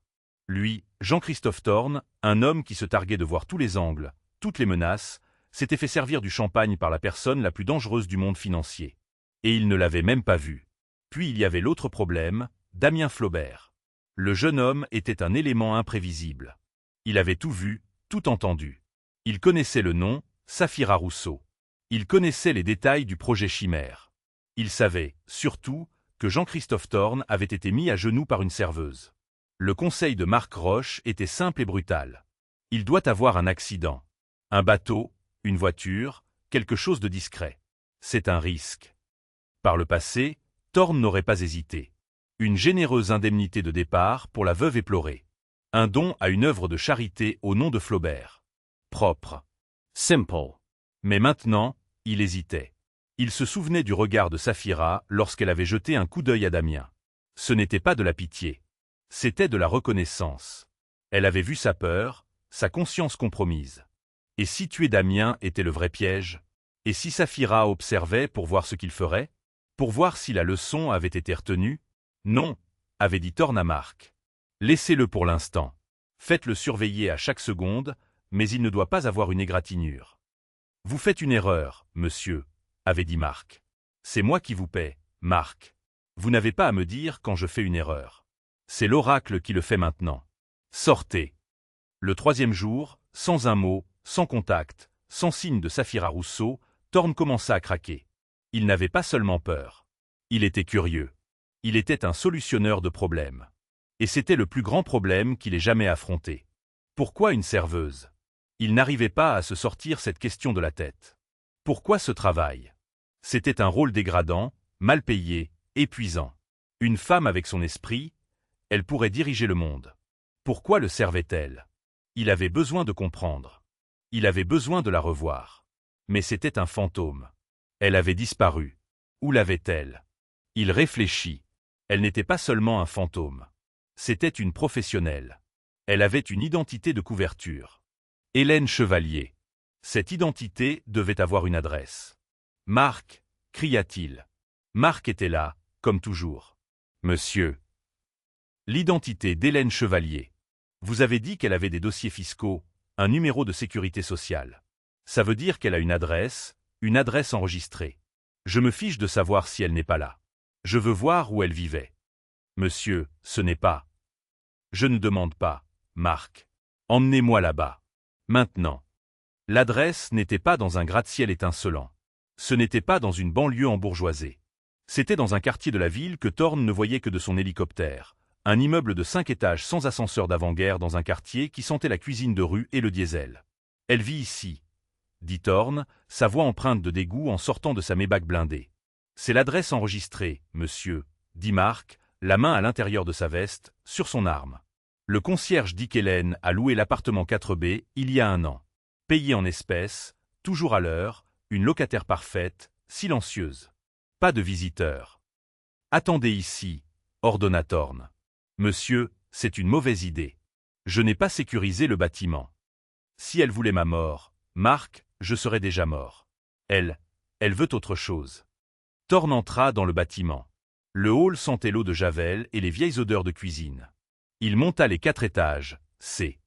Lui, Jean-Christophe Thorne, un homme qui se targuait de voir tous les angles, toutes les menaces, s'était fait servir du champagne par la personne la plus dangereuse du monde financier. Et il ne l'avait même pas vu. Puis il y avait l'autre problème, Damien Flaubert. Le jeune homme était un élément imprévisible. Il avait tout vu, tout entendu. Il connaissait le nom, Safira Rousseau. Il connaissait les détails du projet Chimère. Il savait, surtout, que Jean-Christophe Thorne avait été mis à genoux par une serveuse. Le conseil de Marc Roche était simple et brutal. Il doit avoir un accident. Un bateau, une voiture, quelque chose de discret. C'est un risque. Par le passé, Thorne n'aurait pas hésité. Une généreuse indemnité de départ pour la veuve éplorée. Un don à une œuvre de charité au nom de Flaubert. Propre. Simple. Mais maintenant, il hésitait. Il se souvenait du regard de Safira lorsqu'elle avait jeté un coup d'œil à Damien. Ce n'était pas de la pitié. C'était de la reconnaissance. Elle avait vu sa peur, sa conscience compromise. Et si tuer Damien était le vrai piège? Et si Safira observait pour voir ce qu'il ferait? Pour voir si la leçon avait été retenue? Non, avait dit Thorne à Marc. Laissez-le pour l'instant. Faites-le surveiller à chaque seconde, mais il ne doit pas avoir une égratignure. Vous faites une erreur, monsieur, avait dit Marc. C'est moi qui vous paie, Marc. Vous n'avez pas à me dire quand je fais une erreur. C'est l'oracle qui le fait maintenant. Sortez. Le troisième jour, sans un mot, sans contact, sans signe de Safira Rousseau, Thorne commença à craquer. Il n'avait pas seulement peur. Il était curieux. Il était un solutionneur de problèmes. Et c'était le plus grand problème qu'il ait jamais affronté. Pourquoi une serveuse? Il n'arrivait pas à se sortir cette question de la tête. Pourquoi ce travail? C'était un rôle dégradant, mal payé, épuisant. Une femme avec son esprit, elle pourrait diriger le monde. Pourquoi le servait-elle? Il avait besoin de comprendre. Il avait besoin de la revoir. Mais c'était un fantôme. Elle avait disparu. Où l'avait-elle? Il réfléchit. Elle n'était pas seulement un fantôme. C'était une professionnelle. Elle avait une identité de couverture. Hélène Chevalier. Cette identité devait avoir une adresse. Marc, cria-t-il. Marc était là, comme toujours. Monsieur. L'identité d'Hélène Chevalier. Vous avez dit qu'elle avait des dossiers fiscaux, un numéro de sécurité sociale. Ça veut dire qu'elle a une adresse enregistrée. Je me fiche de savoir si elle n'est pas là. Je veux voir où elle vivait. Monsieur, ce n'est pas. Je ne demande pas, Marc. Emmenez-moi là-bas. Maintenant. L'adresse n'était pas dans un gratte-ciel étincelant. Ce n'était pas dans une banlieue embourgeoisée. C'était dans un quartier de la ville que Thorne ne voyait que de son hélicoptère. Un immeuble de 5 étages sans ascenseur d'avant-guerre dans un quartier qui sentait la cuisine de rue et le diesel. Elle vit ici, dit Thorne, sa voix empreinte de dégoût en sortant de sa Maybach blindée. C'est l'adresse enregistrée, monsieur, dit Marc, la main à l'intérieur de sa veste, sur son arme. Le concierge dit qu'Hélène a loué l'appartement 4B il y a 1 an. Payé en espèces, toujours à l'heure, une locataire parfaite, silencieuse. Pas de visiteurs. Attendez ici, ordonna Thorn. Monsieur, c'est une mauvaise idée. Je n'ai pas sécurisé le bâtiment. Si elle voulait ma mort, Mark, je serais déjà mort. Elle veut autre chose. Thorn entra dans le bâtiment. Le hall sentait l'eau de Javel et les vieilles odeurs de cuisine. Il monta les 4 étages, ses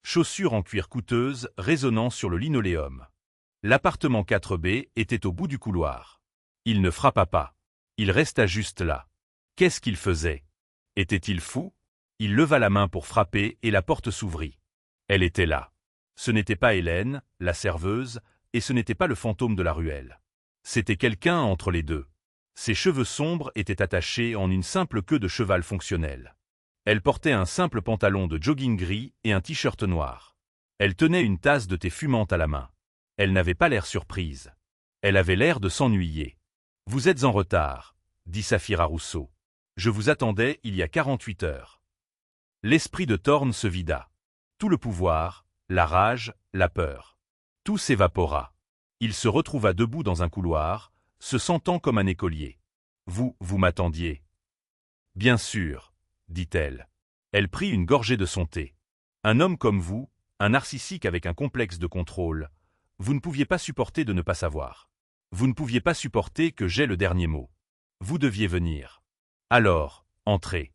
chaussures en cuir coûteuses résonnant sur le linoléum. L'appartement 4B était au bout du couloir. Il ne frappa pas. Il resta juste là. Qu'est-ce qu'il faisait? Était-il fou? Il leva la main pour frapper et la porte s'ouvrit. Elle était là. Ce n'était pas Hélène, la serveuse, et ce n'était pas le fantôme de la ruelle. C'était quelqu'un entre les deux. Ses cheveux sombres étaient attachés en une simple queue de cheval fonctionnelle. Elle portait un simple pantalon de jogging gris et un t-shirt noir. Elle tenait une tasse de thé fumante à la main. Elle n'avait pas l'air surprise. Elle avait l'air de s'ennuyer. « Vous êtes en retard, » dit Saphira Rousseau. « Je vous attendais il y a 48 heures. » L'esprit de Thorn se vida. Tout le pouvoir, la rage, la peur. Tout s'évapora. Il se retrouva debout dans un couloir, se sentant comme un écolier. « Vous m'attendiez. » « Bien sûr, » dit-elle. Elle prit une gorgée de son thé. « Un homme comme vous, un narcissique avec un complexe de contrôle, vous ne pouviez pas supporter de ne pas savoir. Vous ne pouviez pas supporter que j'aie le dernier mot. Vous deviez venir. Alors, entrez. »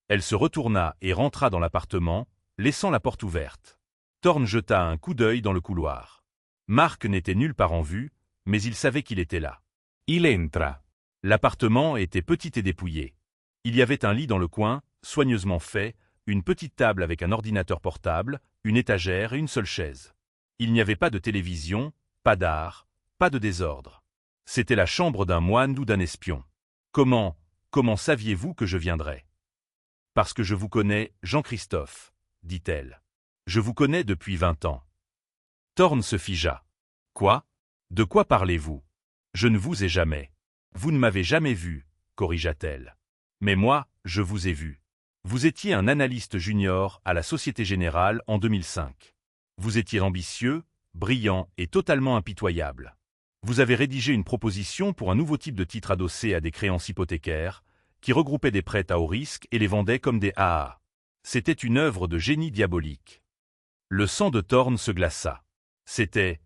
Elle se retourna et rentra dans l'appartement, laissant la porte ouverte. Thorn jeta un coup d'œil dans le couloir. Mark n'était nulle part en vue, mais il savait qu'il était là. Il entra. L'appartement était petit et dépouillé. Il y avait un lit dans le coin, soigneusement fait, une petite table avec un ordinateur portable, une étagère et une seule chaise. Il n'y avait pas de télévision, pas d'art, pas de désordre. C'était la chambre d'un moine ou d'un espion. Comment saviez-vous que je viendrais? Parce que je vous connais, Jean-Christophe, dit-elle. Je vous connais depuis 20 ans. Thorn se figea. Quoi? De quoi parlez-vous? Je ne vous ai jamais. Vous ne m'avez jamais vu, corrigea-t-elle. Mais moi, je vous ai vu. Vous étiez un analyste junior à la Société Générale en 2005. Vous étiez ambitieux, brillant et totalement impitoyable. Vous avez rédigé une proposition pour un nouveau type de titre adossé à des créances hypothécaires, qui regroupait des prêts à haut risque et les vendait comme des AA. C'était une œuvre de génie diabolique. Le sang de Thorn se glaça. C'était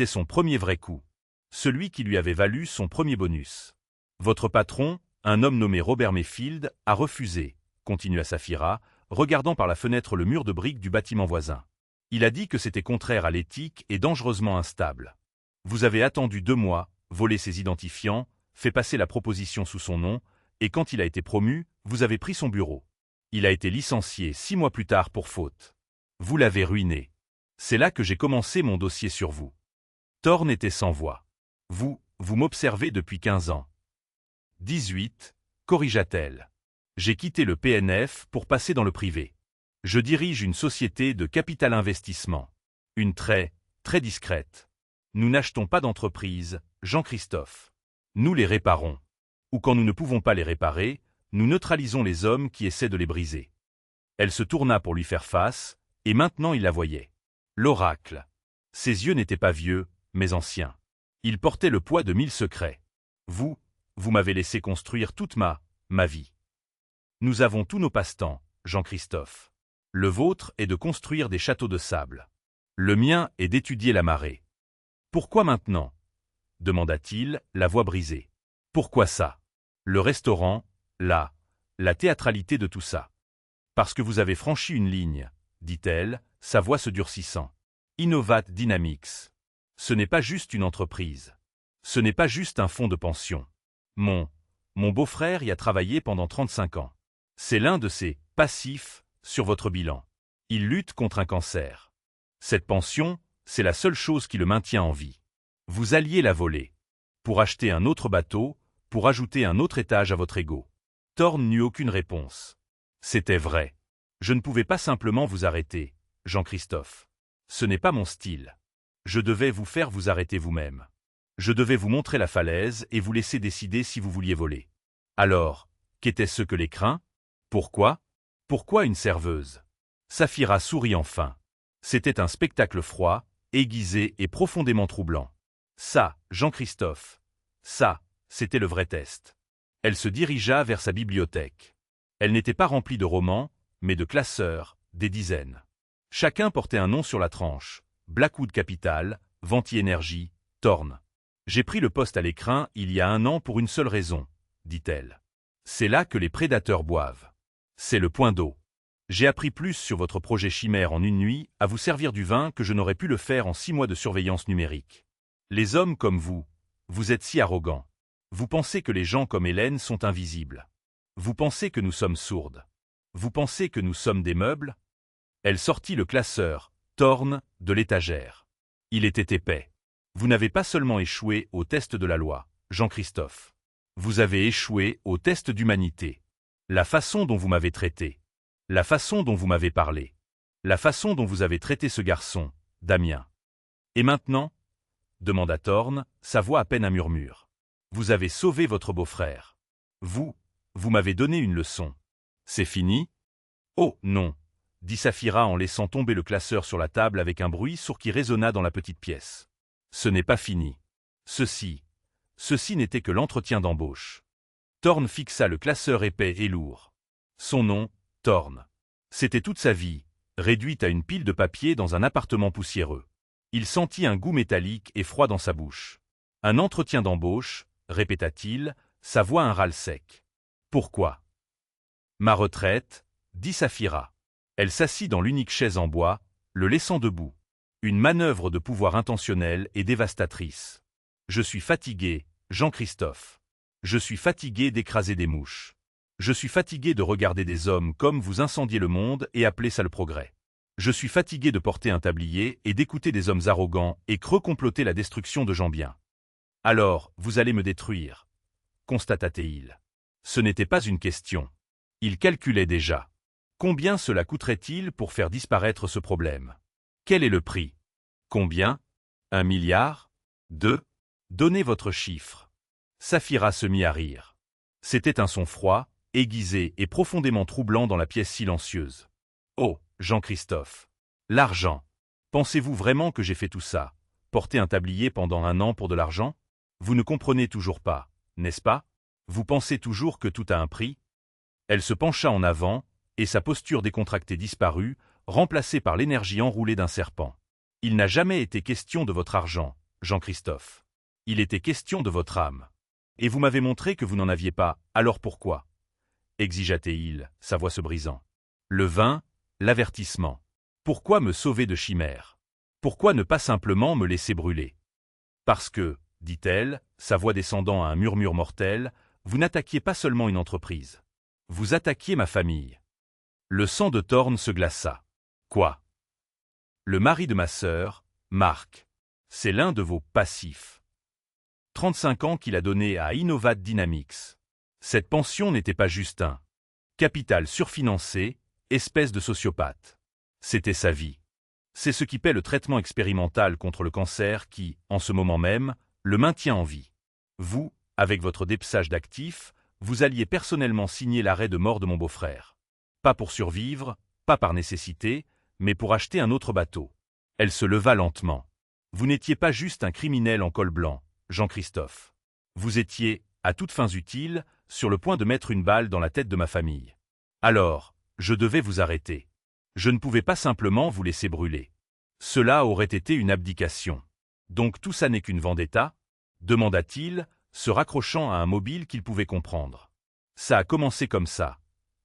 son premier vrai coup. Celui qui lui avait valu son premier bonus. Votre patron, un homme nommé Robert Mayfield, a refusé, continua Saphira, regardant par la fenêtre le mur de briques du bâtiment voisin. Il a dit que c'était contraire à l'éthique et dangereusement instable. Vous avez attendu 2 mois, volé ses identifiants, fait passer la proposition sous son nom, et quand il a été promu, vous avez pris son bureau. Il a été licencié 6 mois plus tard pour faute. Vous l'avez ruiné. C'est là que j'ai commencé mon dossier sur vous. Thorn était sans voix. Vous m'observez depuis 15 ans. 18, corrigea-t-elle. J'ai quitté le PNF pour passer dans le privé. Je dirige une société de capital investissement. Une très discrète. Nous n'achetons pas d'entreprise, Jean-Christophe. Nous les réparons. Ou quand nous ne pouvons pas les réparer, nous neutralisons les hommes qui essaient de les briser. Elle se tourna pour lui faire face, et maintenant il la voyait. L'oracle. Ses yeux n'étaient pas vieux, mais anciens. Ils portaient le poids de 1000 secrets. Vous m'avez laissé construire toute ma vie. Nous avons tous nos passe-temps, Jean-Christophe. Le vôtre est de construire des châteaux de sable. Le mien est d'étudier la marée. Pourquoi maintenant? Demanda-t-il, la voix brisée. Pourquoi ça? Le restaurant, la théâtralité de tout ça. Parce que vous avez franchi une ligne, dit-elle, sa voix se durcissant. Innovat Dynamics. Ce n'est pas juste une entreprise. Ce n'est pas juste un fonds de pension. Mon beau-frère y a travaillé pendant 35 ans. C'est l'un de ses passifs sur votre bilan. Il lutte contre un cancer. Cette pension, c'est la seule chose qui le maintient en vie. Vous alliez la voler. Pour acheter un autre bateau, pour ajouter un autre étage à votre ego. Thorn n'eut aucune réponse. C'était vrai. Je ne pouvais pas simplement vous arrêter, Jean-Christophe. Ce n'est pas mon style. Je devais vous faire vous arrêter vous-même. Je devais vous montrer la falaise et vous laisser décider si vous vouliez voler. Alors, qu'était-ce que l'écrin? Pourquoi une serveuse? Saphira sourit enfin. C'était un spectacle froid, aiguisé et profondément troublant. Ça, Jean-Christophe. Ça, c'était le vrai test. Elle se dirigea vers sa bibliothèque. Elle n'était pas remplie de romans, mais de classeurs, des dizaines. Chacun portait un nom sur la tranche. Blackwood Capital, Venti Énergie, Thorne. J'ai pris le poste à l'écrin il y a 1 an pour une seule raison, dit-elle. C'est là que les prédateurs boivent. C'est le point d'eau. J'ai appris plus sur votre projet chimère en une nuit à vous servir du vin que je n'aurais pu le faire en 6 mois de surveillance numérique. Les hommes comme vous êtes si arrogants. Vous pensez que les gens comme Hélène sont invisibles. Vous pensez que nous sommes sourdes. Vous pensez que nous sommes des meubles? Elle sortit le classeur, Thorne, de l'étagère. Il était épais. Vous n'avez pas seulement échoué au test de la loi, Jean-Christophe. Vous avez échoué au test d'humanité. La façon dont vous m'avez traité. La façon dont vous m'avez parlé. La façon dont vous avez traité ce garçon, Damien. Et maintenant? Demanda Thorne, sa voix à peine un murmure. Vous avez sauvé votre beau-frère. Vous m'avez donné une leçon. C'est fini? Oh, non, dit Saphira en laissant tomber le classeur sur la table avec un bruit sourd qui résonna dans la petite pièce. Ce n'est pas fini. Ceci n'était que l'entretien d'embauche. Thorne fixa le classeur épais et lourd. Son nom, Thorne. C'était toute sa vie, réduite à une pile de papier dans un appartement poussiéreux. Il sentit un goût métallique et froid dans sa bouche. Un entretien d'embauche, répéta-t-il, sa voix un râle sec. Pourquoi? Ma retraite, dit Saphira. Elle s'assit dans l'unique chaise en bois, le laissant debout. Une manœuvre de pouvoir intentionnelle et dévastatrice. Je suis fatigué, Jean-Christophe. Je suis fatigué d'écraser des mouches. Je suis fatigué de regarder des hommes comme vous incendier le monde et appeler ça le progrès. Je suis fatigué de porter un tablier et d'écouter des hommes arrogants et creux comploter la destruction de gens bien. Alors, vous allez me détruire, constata-t-il. Ce n'était pas une question. Il calculait déjà. Combien cela coûterait-il pour faire disparaître ce problème? Quel est le prix? Combien? 1 milliard? 2? Donnez votre chiffre. Saphira se mit à rire. C'était un son froid, aiguisé et profondément troublant dans la pièce silencieuse. Oh, Jean-Christophe. L'argent. Pensez-vous vraiment que j'ai fait tout ça? Porter un tablier pendant 1 an pour de l'argent? Vous ne comprenez toujours pas, n'est-ce pas? Vous pensez toujours que tout a un prix? Elle se pencha en avant, et sa posture décontractée disparut, remplacée par l'énergie enroulée d'un serpent. Il n'a jamais été question de votre argent, Jean-Christophe. Il était question de votre âme. Et vous m'avez montré que vous n'en aviez pas, alors pourquoi? Exigea-t-il, sa voix se brisant. Le vin, l'avertissement. Pourquoi me sauver de chimères? Pourquoi ne pas simplement me laisser brûler? Parce que, dit-elle, sa voix descendant à un murmure mortel, vous n'attaquiez pas seulement une entreprise. Vous attaquiez ma famille. Le sang de Thorne se glaça. Quoi? Le mari de ma sœur, Marc. C'est l'un de vos passifs. 35 ans qu'il a donné à Innovat Dynamics. Cette pension n'était pas juste un capital surfinancé, espèce de sociopathe. C'était sa vie. C'est ce qui paie le traitement expérimental contre le cancer qui, en ce moment même, le maintient en vie. Vous, avec votre dépeçage d'actifs, vous alliez personnellement signer l'arrêt de mort de mon beau-frère. Pas pour survivre, pas par nécessité, mais pour acheter un autre bateau. Elle se leva lentement. Vous n'étiez pas juste un criminel en col blanc, Jean-Christophe. Vous étiez, à toutes fins utiles, sur le point de mettre une balle dans la tête de ma famille. Alors, je devais vous arrêter. Je ne pouvais pas simplement vous laisser brûler. Cela aurait été une abdication. Donc tout ça n'est qu'une vendetta? Demanda-t-il, se raccrochant à un mobile qu'il pouvait comprendre. Ça a commencé comme ça,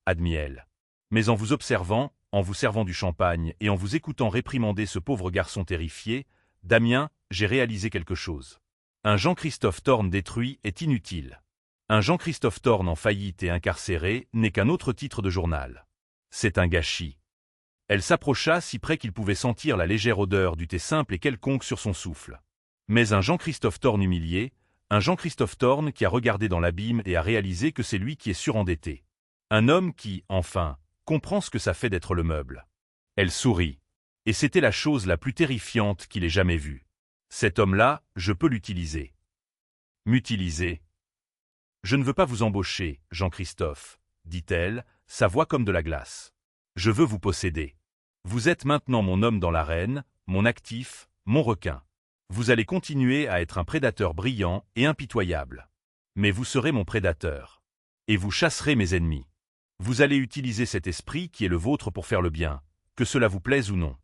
admit elle. Mais en vous observant, en vous servant du champagne et en vous écoutant réprimander ce pauvre garçon terrifié, Damien, j'ai réalisé quelque chose. Un Jean-Christophe Thorne détruit est inutile. Un Jean-Christophe Thorne en faillite et incarcéré n'est qu'un autre titre de journal. C'est un gâchis. Elle s'approcha si près qu'il pouvait sentir la légère odeur du thé simple et quelconque sur son souffle. Mais un Jean-Christophe Thorne humilié, un Jean-Christophe Thorne qui a regardé dans l'abîme et a réalisé que c'est lui qui est surendetté. Un homme qui, enfin, comprend ce que ça fait d'être le meuble. Elle sourit. Et c'était la chose la plus terrifiante qu'il ait jamais vue. Cet homme-là, je peux l'utiliser. M'utiliser? Je ne veux pas vous embaucher, Jean-Christophe, dit-elle, sa voix comme de la glace. Je veux vous posséder. Vous êtes maintenant mon homme dans l'arène, mon actif, mon requin. Vous allez continuer à être un prédateur brillant et impitoyable. Mais vous serez mon prédateur. Et vous chasserez mes ennemis. Vous allez utiliser cet esprit qui est le vôtre pour faire le bien, que cela vous plaise ou non. »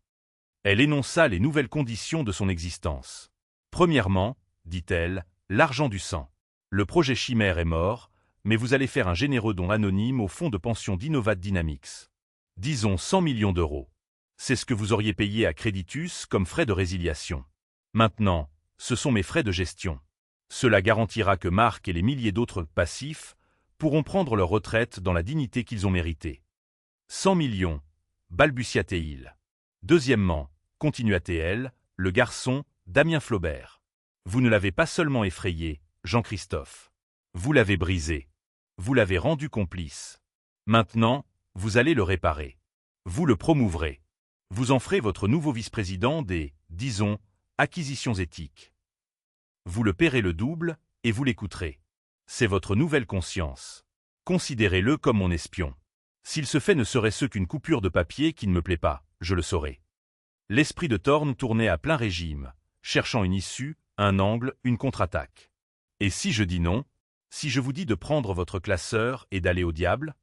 Elle énonça les nouvelles conditions de son existence. Premièrement, dit-elle, l'argent du sang. Le projet Chimère est mort, mais vous allez faire un généreux don anonyme au fonds de pension d'Innovat Dynamics. Disons 100 millions d'euros. C'est ce que vous auriez payé à Creditus comme frais de résiliation. Maintenant, ce sont mes frais de gestion. Cela garantira que Marc et les milliers d'autres passifs pourront prendre leur retraite dans la dignité qu'ils ont méritée. 100 millions, balbutia-t-il. Deuxièmement, continua-t-elle, le garçon, Damien Flaubert. Vous ne l'avez pas seulement effrayé, Jean-Christophe. Vous l'avez brisé. Vous l'avez rendu complice. Maintenant, vous allez le réparer. Vous le promouvrez. Vous en ferez votre nouveau vice-président des, disons, acquisitions éthiques. Vous le paierez le double, et vous l'écouterez. C'est votre nouvelle conscience. Considérez-le comme mon espion. S'il se fait ne serait-ce qu'une coupure de papier qui ne me plaît pas, je le saurai. L'esprit de Thorne tournait à plein régime, cherchant une issue, un angle, une contre-attaque. Et si je dis non? Si je vous dis de prendre votre classeur et d'aller au diable?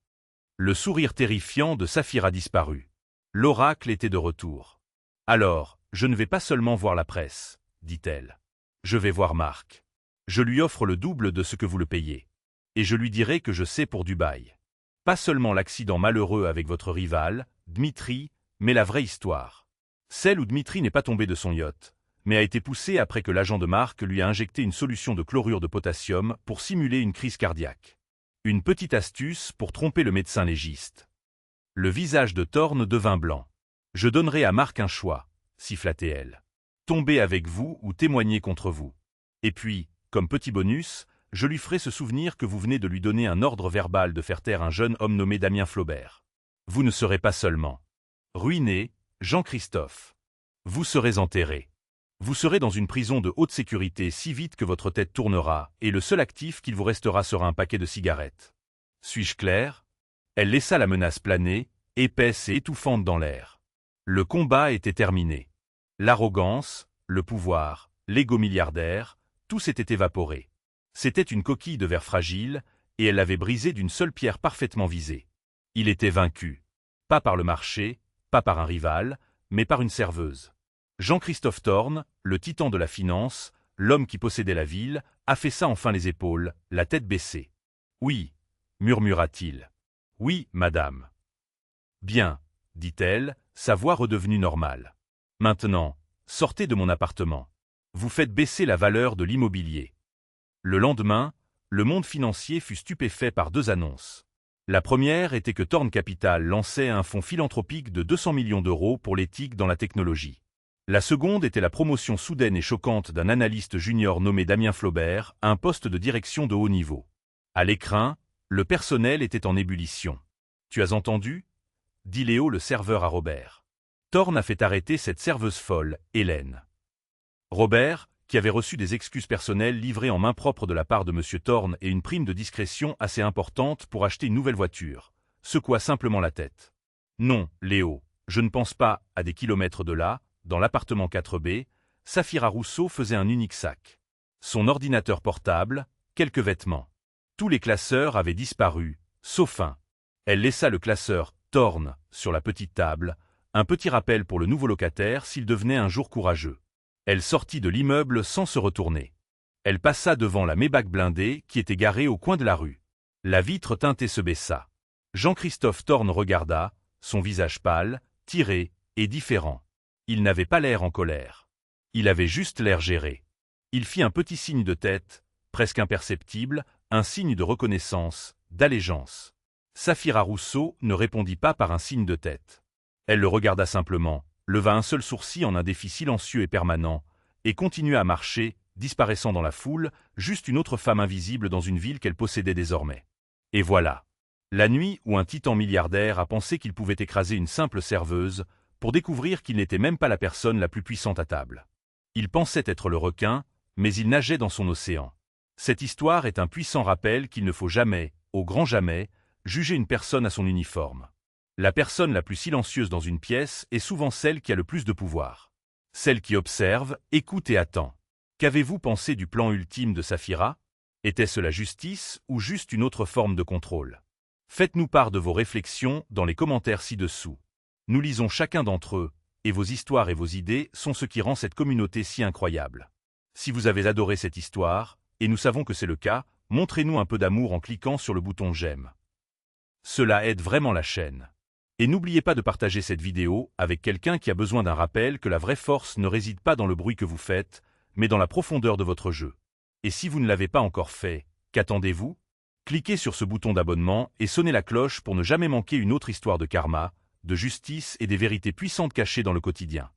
Le sourire terrifiant de Saphira disparut. L'oracle était de retour. Alors, je ne vais pas seulement voir la presse, dit-elle. Je vais voir Marc. Je lui offre le double de ce que vous le payez. Et je lui dirai que je sais pour Dubaï. Pas seulement l'accident malheureux avec votre rival, Dmitri, mais la vraie histoire. Celle où Dmitri n'est pas tombé de son yacht, mais a été poussé après que l'agent de Marc lui a injecté une solution de chlorure de potassium pour simuler une crise cardiaque. Une petite astuce pour tromper le médecin légiste. Le visage de Thorne devint blanc. « Je donnerai à Marc un choix, » siffla-t-elle. « Tomber avec vous ou témoigner contre vous. Et puis, comme petit bonus, je lui ferai se souvenir que vous venez de lui donner un ordre verbal de faire taire un jeune homme nommé Damien Flaubert. Vous ne serez pas seulement ruiné, Jean-Christophe. Vous serez enterré. Vous serez dans une prison de haute sécurité si vite que votre tête tournera, et le seul actif qu'il vous restera sera un paquet de cigarettes. Suis-je clair? Elle laissa la menace planer, épaisse et étouffante dans l'air. Le combat était terminé. L'arrogance, le pouvoir, l'ego milliardaire, tout s'était évaporé. C'était une coquille de verre fragile, et elle l'avait brisée d'une seule pierre parfaitement visée. Il était vaincu. Pas par le marché, pas par un rival, mais par une serveuse. Jean-Christophe Thorne, le titan de la finance, l'homme qui possédait la ville, affaissa enfin les épaules, la tête baissée. « Oui, » murmura-t-il. « Oui, madame. »« Bien, » dit-elle, sa voix redevenue normale. « Maintenant, sortez de mon appartement. Vous faites baisser la valeur de l'immobilier. » Le lendemain, le monde financier fut stupéfait par deux annonces. La première était que Thorne Capital lançait un fonds philanthropique de 200 millions d'euros pour l'éthique dans la technologie. La seconde était la promotion soudaine et choquante d'un analyste junior nommé Damien Flaubert à un poste de direction de haut niveau. À l'écrin, le personnel était en ébullition. « Tu as entendu ?» dit Léo le serveur à Robert. Thorne a fait arrêter cette serveuse folle, Hélène. Robert, qui avait reçu des excuses personnelles livrées en main propre de la part de M. Thorne et une prime de discrétion assez importante pour acheter une nouvelle voiture, secoua simplement la tête. « Non, Léo, je ne pense pas, à des kilomètres de là, dans l'appartement 4B, Saphira Rousseau faisait un unique sac. Son ordinateur portable, quelques vêtements. Tous les classeurs avaient disparu, sauf un. Elle laissa le classeur Thorne sur la petite table, un petit rappel pour le nouveau locataire s'il devenait un jour courageux. Elle sortit de l'immeuble sans se retourner. Elle passa devant la Maybach blindée qui était garée au coin de la rue. La vitre teintée se baissa. Jean-Christophe Thorne regarda, son visage pâle, tiré et différent. Il n'avait pas l'air en colère. Il avait juste l'air géré. Il fit un petit signe de tête, presque imperceptible, un signe de reconnaissance, d'allégeance. Saphira Rousseau ne répondit pas par un signe de tête. Elle le regarda simplement, leva un seul sourcil en un défi silencieux et permanent, et continua à marcher, disparaissant dans la foule, juste une autre femme invisible dans une ville qu'elle possédait désormais. Et voilà. La nuit où un titan milliardaire a pensé qu'il pouvait écraser une simple serveuse, pour découvrir qu'il n'était même pas la personne la plus puissante à table. Il pensait être le requin, mais il nageait dans son océan. Cette histoire est un puissant rappel qu'il ne faut jamais, au grand jamais, juger une personne à son uniforme. La personne la plus silencieuse dans une pièce est souvent celle qui a le plus de pouvoir. Celle qui observe, écoute et attend. Qu'avez-vous pensé du plan ultime de Saphira? Était-ce la justice ou juste une autre forme de contrôle? Faites-nous part de vos réflexions dans les commentaires ci-dessous. Nous lisons chacun d'entre eux, et vos histoires et vos idées sont ce qui rend cette communauté si incroyable. Si vous avez adoré cette histoire, et nous savons que c'est le cas, montrez-nous un peu d'amour en cliquant sur le bouton j'aime. Cela aide vraiment la chaîne. Et n'oubliez pas de partager cette vidéo avec quelqu'un qui a besoin d'un rappel que la vraie force ne réside pas dans le bruit que vous faites, mais dans la profondeur de votre jeu. Et si vous ne l'avez pas encore fait, qu'attendez-vous? Cliquez sur ce bouton d'abonnement et sonnez la cloche pour ne jamais manquer une autre histoire de karma, de justice et des vérités puissantes cachées dans le quotidien.